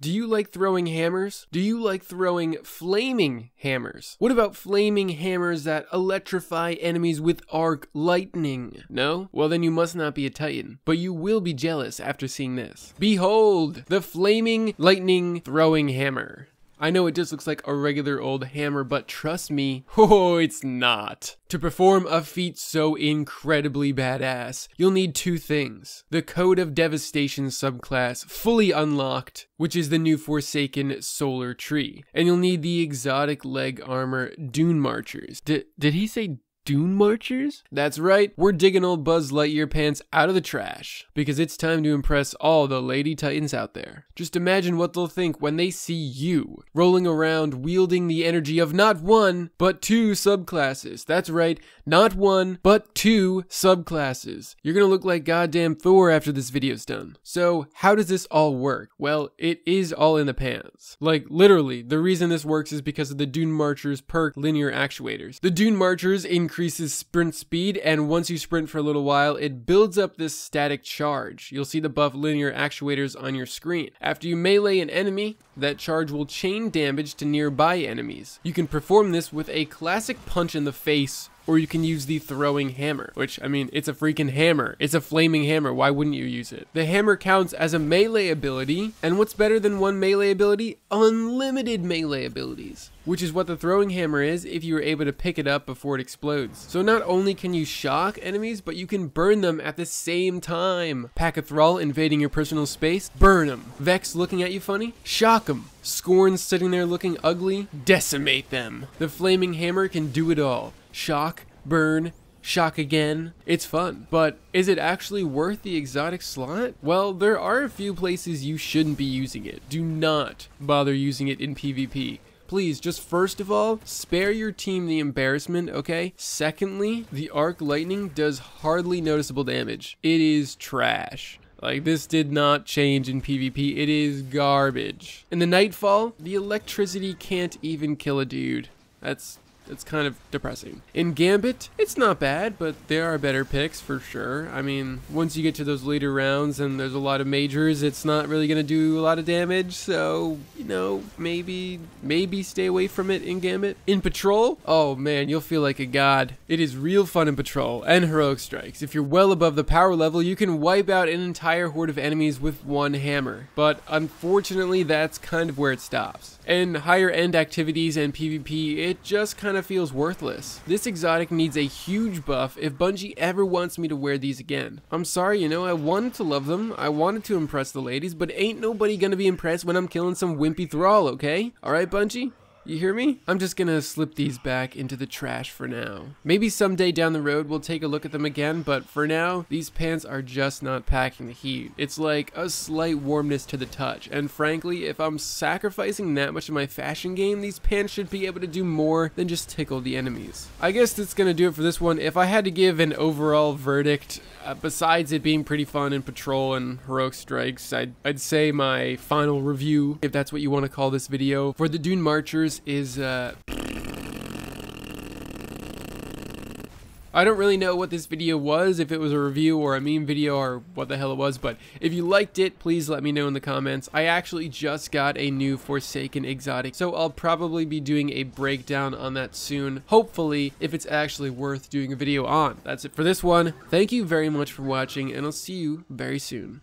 Do you like throwing hammers? Do you like throwing flaming hammers? What about flaming hammers that electrify enemies with arc lightning? No? Well, then you must not be a Titan, but you will be jealous after seeing this. Behold, the flaming lightning throwing hammer. I know it just looks like a regular old hammer, but trust me, oh, it's not. To perform a feat so incredibly badass, you'll need two things. The Code of Devastation subclass, fully unlocked, which is the new Forsaken Solar Tree. And you'll need the exotic leg armor Dunemarchers. Did he say Dunemarchers? That's right, we're digging old Buzz Lightyear pants out of the trash, because it's time to impress all the lady titans out there. Just imagine what they'll think when they see you, rolling around wielding the energy of not one, but two subclasses. That's right, not one, but two subclasses. You're gonna look like goddamn Thor after this video's done. So, how does this all work? Well, it is all in the pants. Like, literally, the reason this works is because of the Dunemarchers perk linear actuators. The Dunemarchers increases sprint speed, and once you sprint for a little while, it builds up this static charge. You'll see the buff linear actuators on your screen. After you melee an enemy, that charge will chain damage to nearby enemies. You can perform this with a classic punch in the face, or you can use the throwing hammer, which, I mean, it's a freaking hammer. It's a flaming hammer. Why wouldn't you use it? The hammer counts as a melee ability, and what's better than one melee ability? Unlimited melee abilities, which is what the throwing hammer is if you were able to pick it up before it explodes. So not only can you shock enemies, but you can burn them at the same time. Pack a Thrall invading your personal space, burn them. Vex looking at you funny, shock them. Scorn sitting there looking ugly, decimate them. The flaming hammer can do it all. Shock, burn, shock again. It's fun, but is it actually worth the exotic slot? Well, there are a few places you shouldn't be using it. Do not bother using it in PvP. Please, just first of all, spare your team the embarrassment, okay? Secondly, the arc lightning does hardly noticeable damage. It is trash. Like, this did not change in PvP. It is garbage. In the Nightfall, the electricity can't even kill a dude. It's kind of depressing. In Gambit, it's not bad, but there are better picks for sure. I mean, once you get to those later rounds and there's a lot of majors, it's not really going to do a lot of damage, so, you know, maybe stay away from it in Gambit. In Patrol, oh man, you'll feel like a god. It is real fun in Patrol and Heroic Strikes. If you're well above the power level, you can wipe out an entire horde of enemies with one hammer, but unfortunately, that's kind of where it stops. In higher end activities and PvP, it just kind of feels worthless. This exotic needs a huge buff if Bungie ever wants me to wear these again. I'm sorry, you know, I wanted to love them, I wanted to impress the ladies, but ain't nobody gonna be impressed when I'm killing some wimpy Thrall, okay? Alright, Bungie? You hear me? I'm just gonna slip these back into the trash for now. Maybe someday down the road we'll take a look at them again, but for now, these pants are just not packing the heat. It's like a slight warmness to the touch, and frankly, if I'm sacrificing that much of my fashion game, these pants should be able to do more than just tickle the enemies. I guess that's gonna do it for this one. If I had to give an overall verdict, besides it being pretty fun in Patrol and Heroic Strikes, I'd say my final review, if that's what you want to call this video, for the Dunemarchers is, I don't really know what this video was, if it was a review or a meme video or what the hell it was, but if you liked it, please let me know in the comments. I actually just got a new Forsaken exotic, so I'll probably be doing a breakdown on that soon, hopefully, if it's actually worth doing a video on. That's it for this one. Thank you very much for watching, and I'll see you very soon.